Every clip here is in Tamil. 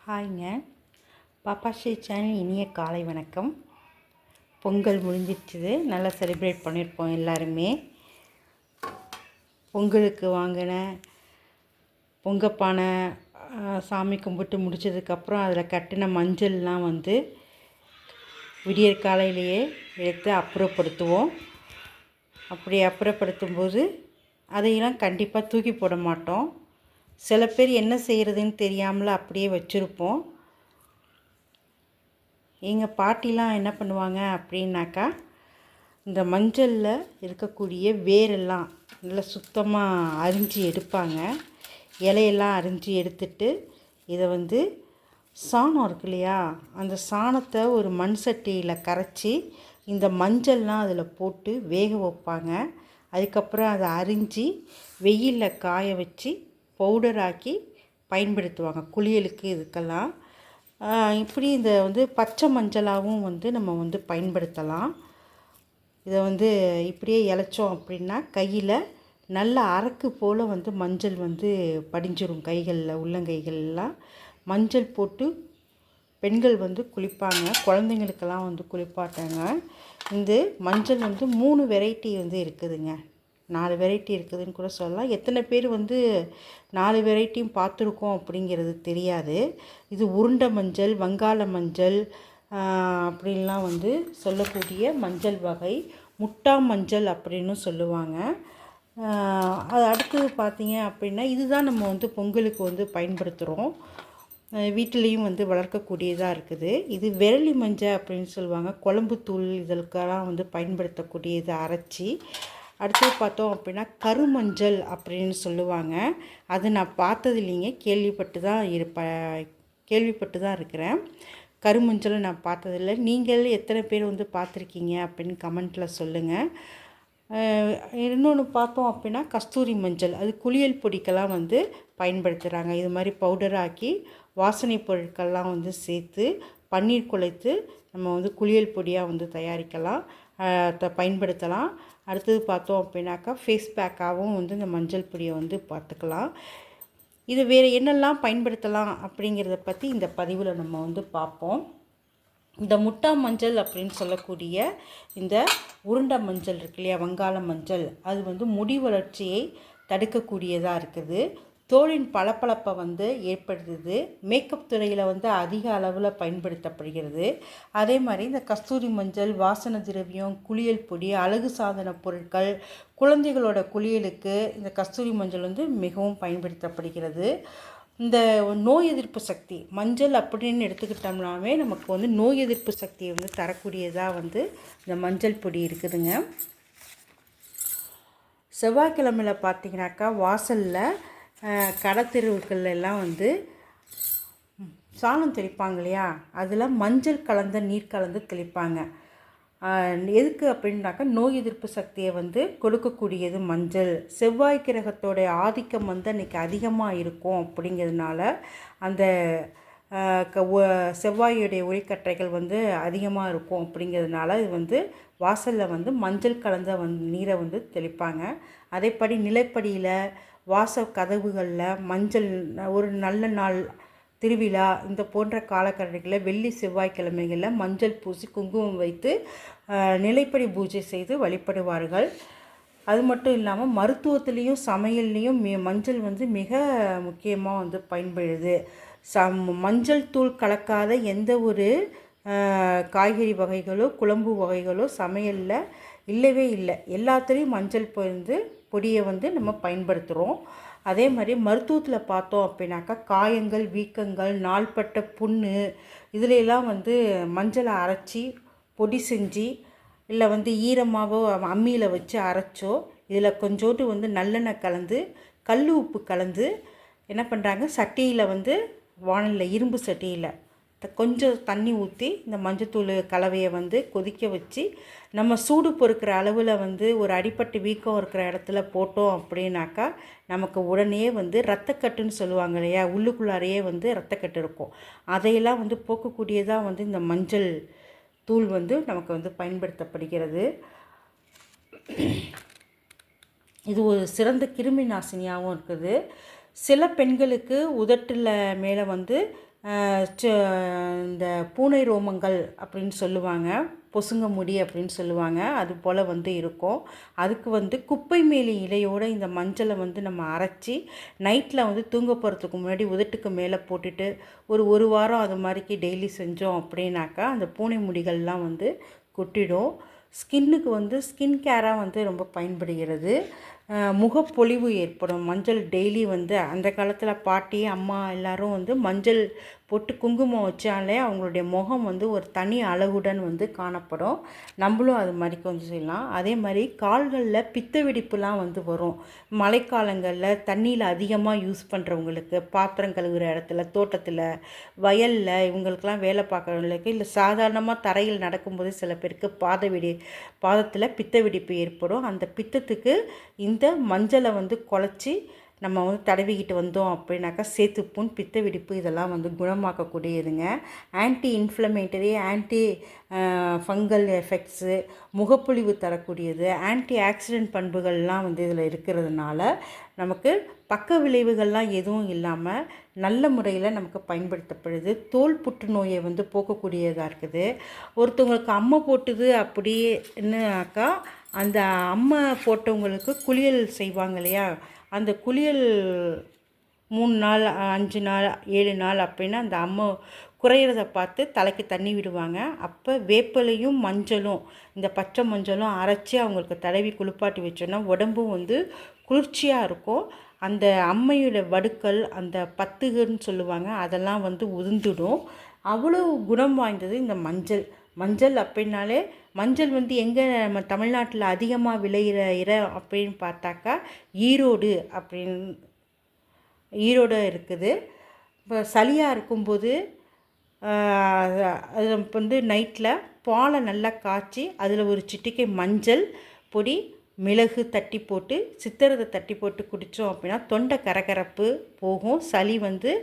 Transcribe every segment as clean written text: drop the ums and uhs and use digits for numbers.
ஹாய்ங்க. பாப்பா ஸ்ரீ சேனல் இனிய காலை வணக்கம். பொங்கல் முடிஞ்சிடுச்சுது, நல்லா செலிப்ரேட் பண்ணியிருப்போம் எல்லாருமே. பொங்கலுக்கு வாங்கின பொங்கப்பானை சாமி கும்பிட்டு முடித்ததுக்கப்புறம் அதில் கட்டின மஞ்சள்லாம் விடியற் காலையிலேயே எடுத்து அப்புறப்படுத்துவோம். அப்படி அப்புறப்படுத்தும்போது அதையெல்லாம் கண்டிப்பாக தூக்கி போட மாட்டோம். சில பேர் என்ன செய்கிறதுன்னு தெரியாமல் அப்படியே வச்சுருப்போம். எங்கள் பாட்டிலாம் என்ன பண்ணுவாங்க அப்படின்னாக்கா, இந்த மஞ்சளில் இருக்கக்கூடிய வேரெல்லாம் நல்லா சுத்தமாக அரிஞ்சு எடுப்பாங்க. இலையெல்லாம் அரிஞ்சு எடுத்துட்டு இதை சாணம் இருக்கு இல்லையா, அந்த சாணத்தை ஒரு மண் சட்டியில் கரைச்சி இந்த மஞ்சள்லாம் அதில் போட்டு வேக வைப்பாங்க. அதுக்கப்புறம் அதை அரிஞ்சு வெயிலில் காய வச்சு பவுடராக்கி பயன்படுத்துவாங்க குளியலுக்கு. இதுக்கெல்லாம் இப்படி இந்த பச்சை மஞ்சளாகவும் நம்ம பயன்படுத்தலாம். இதை இப்படியே இளைச்சோம் அப்படின்னா கையில் நல்ல அரக்கு போல் மஞ்சள் படிஞ்சிடும். கைகளில் உள்ளங்கைகள்லாம் மஞ்சள் போட்டு பெண்கள் குளிப்பாங்க. குழந்தைங்களுக்கெல்லாம் குளிப்பாட்டாங்க. இந்த மஞ்சள் 3 வெரைட்டி இருக்குதுங்க. 4 வெரைட்டி இருக்குதுன்னு கூட சொல்லலாம். எத்தனை பேர் 4 வெரைட்டியும் பார்த்துருக்கோம் அப்படிங்கிறது தெரியாது. இது உருண்டை மஞ்சள், வங்காள மஞ்சள் அப்படின்லாம் சொல்லக்கூடிய மஞ்சள் வகை. முட்டா மஞ்சள் அப்படின்னு சொல்லுவாங்க. அது அடுத்தது பார்த்திங்க அப்படின்னா, இதுதான் நம்ம பொங்கலுக்கு பயன்படுத்துகிறோம். வீட்டிலையும் வளர்க்கக்கூடியதாக இருக்குது. இது விரலி மஞ்சள் அப்படின்னு சொல்லுவாங்க. குழம்புத்தூள் இதற்கெல்லாம் பயன்படுத்தக்கூடியதை அரைச்சி. அடுத்தது பார்த்தோம் அப்படின்னா கருமஞ்சள் அப்படின்னு சொல்லுவாங்க. அது நான் பார்த்தது இல்லைங்க, கேள்விப்பட்டு தான் இருக்கிறேன். கருமஞ்சளை நான் பார்த்ததில்லை. நீங்கள் எத்தனை பேர் பார்த்துருக்கீங்க அப்படின்னு கமெண்ட்டில் சொல்லுங்கள். இன்னொன்று பார்த்தோம் அப்படின்னா கஸ்தூரி மஞ்சள். அது குளியல் பொடிக்கெல்லாம் பயன்படுத்துகிறாங்க. இது மாதிரி பவுடராக்கி வாசனை பொருட்கள்லாம் சேர்த்து பன்னீர் குழைத்து நம்ம குளியல் பொடியாக தயாரிக்கலாம், பயன்படுத்தலாம். அடுத்தது பார்த்தோம் அப்படின்னாக்கா ஃபேஸ் பேக்காகவும் இந்த மஞ்சள் பொடியை பார்த்துக்கலாம். இது வேறு என்னெல்லாம் பயன்படுத்தலாம் அப்படிங்கிறத பற்றி இந்த பதிவில் நம்ம பார்ப்போம். இந்த முட்டா மஞ்சள் அப்படின்னு சொல்லக்கூடிய இந்த உருண்டை மஞ்சள் இருக்கு இல்லையா, வங்காள மஞ்சள், அது முடி வளர்ச்சியை தடுக்கக்கூடியதாக இருக்குது. தோலின் பளபளப்பை ஏற்படுத்துது. மேக்கப் துறையில் அதிக அளவில் பயன்படுத்தப்படுகிறது. அதே மாதிரி இந்த கஸ்தூரி மஞ்சள் வாசனை திரவியம், குளியல் பொடி, அழகு சாதன பொருட்கள், குழந்தைகளோட குளியலுக்கு இந்த கஸ்தூரி மஞ்சள் மிகவும் பயன்படுத்தப்படுகிறது. இந்த நோய் எதிர்ப்பு சக்தி மஞ்சள் அப்படின்னு எடுத்துக்கிட்டோம்னாவே நமக்கு நோய் எதிர்ப்பு சக்தியை தரக்கூடியதாக இந்த மஞ்சள் பொடி இருக்குதுங்க. செவ்வாய்க்கிழமையில் பார்த்திங்கனாக்கா வாசலில் கடத்தெருவுக்கள் எல்லாம் சாணம் தெளிப்பாங்க இல்லையா, அதில் மஞ்சள் கலந்த நீர் கலந்து தெளிப்பாங்க. எதுக்கு அப்படின்னாக்கா நோய் எதிர்ப்பு சக்தியை கொடுக்கக்கூடியது மஞ்சள். செவ்வாய் கிரகத்தோடைய ஆதிக்கம் அன்றைக்கி அதிகமாக இருக்கும். அப்படிங்கிறதுனால அந்த செவ்வாயுடைய ஒளிக்கற்றைகள் அதிகமாக இருக்கும். அப்படிங்கிறதுனால இது வாசலில் மஞ்சள் கலந்த நீரை தெளிப்பாங்க. அதேபடி நிலைப்படியில் வாச கதவுகளில் மஞ்சள், ஒரு நல்ல நாள் திருவிழா இந்த போன்ற காலகட்டங்களில் வெள்ளி செவ்வாய்க்கிழமைகளில் மஞ்சள் பூசி குங்குமம் வைத்து நிலைப்படி பூஜை செய்து வழிபடுவார்கள். அது மட்டும் இல்லாமல் மருத்துவத்துலேயும் சமையல்லையும் மஞ்சள் மிக முக்கியமாக பயன்படுது. மஞ்சள் தூள் கலக்காத எந்த ஒரு காய்கறி வகைகளோ குழம்பு வகைகளோ சமையலில் இல்லவே இல்லை. எல்லாத்துலேயும் மஞ்சள் பொடியை நம்ம பயன்படுத்துகிறோம். அதே மாதிரி மருத்துவத்தில் பார்த்தோம் அப்படின்னாக்கா காயங்கள், வீக்கங்கள், நாள்பட்ட புண்ணு இதிலெல்லாம் மஞ்சளை அரைச்சி பொடி செஞ்சு, இல்லை ஈரமாகவோ அம்மியில் வச்சு அரைச்சோ, இதில் கொஞ்சோண்டு நல்லெண்ணெய் கலந்து கல் உப்பு கலந்து என்ன பண்ணுறாங்க, சட்டியில் வானலில் இரும்பு சட்டியில் கொஞ்சம் தண்ணி ஊற்றி இந்த மஞ்சத்தூள் கலவையை கொதிக்க வச்சு நம்ம சூடு பொறுக்கிற அளவில் ஒரு அடிப்பட்டு வீக்கம் இருக்கிற இடத்துல போட்டோம் அப்படின்னாக்கா நமக்கு உடனே ரத்தக்கட்டுன்னு சொல்லுவாங்க இல்லையா, உள்ளுக்குள்ளாரையே ரத்தக்கட்டு இருக்கும். அதையெல்லாம் போக்கக்கூடியதாக இந்த மஞ்சள் தூள் நமக்கு பயன்படுத்தப்படுகிறது. இது ஒரு சிறந்த கிருமி நாசினியாகவும் இருக்குது. சில பெண்களுக்கு உதட்டில் மேலே இந்த பூனை ரோமங்கள் அப்படின்னு சொல்லுவாங்க, பொசுங்க முடி அப்படின்னு சொல்லுவாங்க, அது போல் வந்து இருக்கும். அதுக்கு வந்து குப்பை மேனி இலையோடு இந்த மஞ்சளை வந்து நம்ம அரைச்சி நைட்டில் வந்து தூங்க போகிறதுக்கு முன்னாடி உதட்டுக்கு மேலே போட்டுட்டு ஒரு வாரம் அது மாதிரிக்கு டெய்லி செஞ்சோம் அப்படின்னாக்கா அந்த பூனை முடிகள்லாம் வந்து கொட்டிடும். ஸ்கின்னுக்கு வந்து ஸ்கின் கேராக வந்து ரொம்ப பயன்படுகிறது. முகப்பொலிவு ஏற்படும். மஞ்சள் டெய்லி வந்து அந்த காலத்தில் பாட்டி அம்மா எல்லோரும் வந்து மஞ்சள் போட்டு குங்குமம் வச்சாலே அவங்களுடைய முகம் வந்து ஒரு தனி அழகுடன் வந்து காணப்படும். நம்மளும் அது மாதிரி கொஞ்சம் செய்யலாம். அதே மாதிரி கால்களில் பித்த வெடிப்புலாம் வந்து வரும். மழைக்காலங்களில் தண்ணியில் அதிகமாக யூஸ் பண்ணுறவங்களுக்கு, பாத்திரம் கழுவுற இடத்துல, தோட்டத்தில், வயலில் இவங்களுக்கெல்லாம் வேலை பார்க்குறவங்களுக்கு, இல்லை சாதாரணமாக தரையில் நடக்கும்போது சில பேருக்கு பாதத்தில் பித்த வெடிப்பு ஏற்படும். அந்த பித்தத்துக்கு இந்த மஞ்சளை வந்து குழச்சி நம்ம வந்து தடவிக்கிட்டு வந்தோம் அப்படின்னாக்கா சேத்துப்புண், பித்த வெடிப்பு இதெல்லாம் வந்து குணமாக்கக்கூடியதுங்க. Anti inflammatory, anti fungal effects, முகப்பொலிவு தரக்கூடியது, ஆன்டி ஆக்சிடென்ட் பண்புகள்லாம் வந்து இதில் இருக்கிறதுனால நமக்கு பக்க விளைவுகள்லாம் எதுவும் இல்லாமல் நல்ல முறையில் நமக்கு பயன்படுத்தப்படுது. தோல் புற்றுநோயை வந்து போக்கக்கூடியதாக இருக்குது. ஒருத்தவங்களுக்கு அம்மை போட்டுது அப்படின்னாக்கா அந்த அம்மை போட்டவங்களுக்கு குளியல் செய்வாங்க இல்லையா, அந்த குளியல் 3 நாள் 5 நாள் 7 நாள் அப்படின்னா அந்த அம்மை குறையிறத பார்த்து தலைக்கு தண்ணி விடுவாங்க. அப்போ வேப்பிலையும் மஞ்சளும், இந்த பச்சை மஞ்சளும் அரைச்சி அவங்களுக்கு தடவி குளிப்பாட்டி வச்சோன்னா உடம்பும் வந்து குளிர்ச்சியாக இருக்கும். அந்த அம்மையோட வடுக்கள், அந்த பத்துகன்னு சொல்லுவாங்க, அதெல்லாம் வந்து உதிர்ந்துடும். அவ்வளோ குணம் வாய்ந்தது இந்த மஞ்சள். மஞ்சள் அப்படின்னாலே மஞ்சள் வந்து எங்கே நம்ம தமிழ்நாட்டில் அதிகமாக விளையிற இடம் அப்படின்னு பார்த்தாக்கா ஈரோடு இருக்குது. இப்போ சளியாக இருக்கும்போது அது வந்து நைட்டில் பாலை நல்லா காய்ச்சி அதில் ஒரு சிட்டிகை மஞ்சள் பொடி, மிளகு தட்டி போட்டு, சித்திரத்தை தட்டி போட்டு குடித்தோம் அப்படின்னா தொண்டை கரகரப்பு போகும். சளி வந்து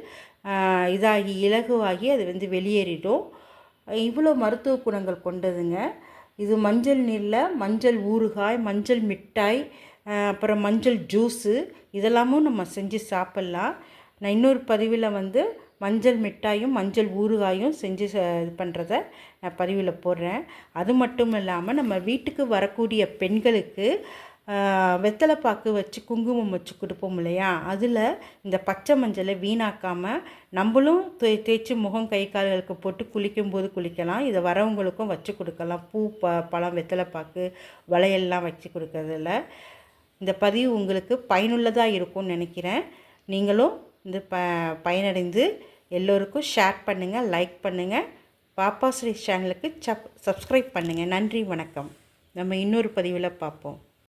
இதாகி இலகுவாகி அது வந்து வெளியேறிடும். இவ்வளோ மருத்துவ குணங்கள் கொண்டதுங்க இது. மஞ்சள் நீரில் மஞ்சள் ஊறுகாய், மஞ்சள் மிட்டாய், அப்புறம் மஞ்சள் ஜூஸு இதெல்லாமும் நம்ம செஞ்சு சாப்பிட்லாம். நான் இன்னொரு பதிவில் வந்து மஞ்சள் மிட்டாயும் மஞ்சள் ஊறுகாயும் செஞ்சு இது பண்ணுறத நான் பதிவில் போடுறேன். அது மட்டும் இல்லாமல் நம்ம வீட்டுக்கு வரக்கூடிய பெண்களுக்கு வெத்தலைப்பாக்கு வச்சு குங்குமம் வச்சு கொடுப்போம் இல்லையா, அதில் இந்த பச்சை மஞ்சளை வீணாக்காமல் நம்மளும் தேய்ச்சி முகம் கை கால்களுக்கு போட்டு குளிக்கும்போது குளிக்கலாம். இதை வரவங்களுக்கும் வச்சு கொடுக்கலாம். பூ பழம் வெத்தலைப்பாக்கு வளையல்லாம் வச்சு கொடுக்கறதில்ல. இந்த பதிவு உங்களுக்கு பயனுள்ளதாக இருக்கும்னு நினைக்கிறேன். நீங்களும் இந்த பயனடைந்து எல்லோருக்கும் ஷேர் பண்ணுங்கள், லைக் பண்ணுங்கள். பாப்பா ஸ்ரீ சேனலுக்கு சப்ஸ்கிரைப் பண்ணுங்கள். நன்றி, வணக்கம். நம்ம இன்னொரு பதிவில் பார்ப்போம்.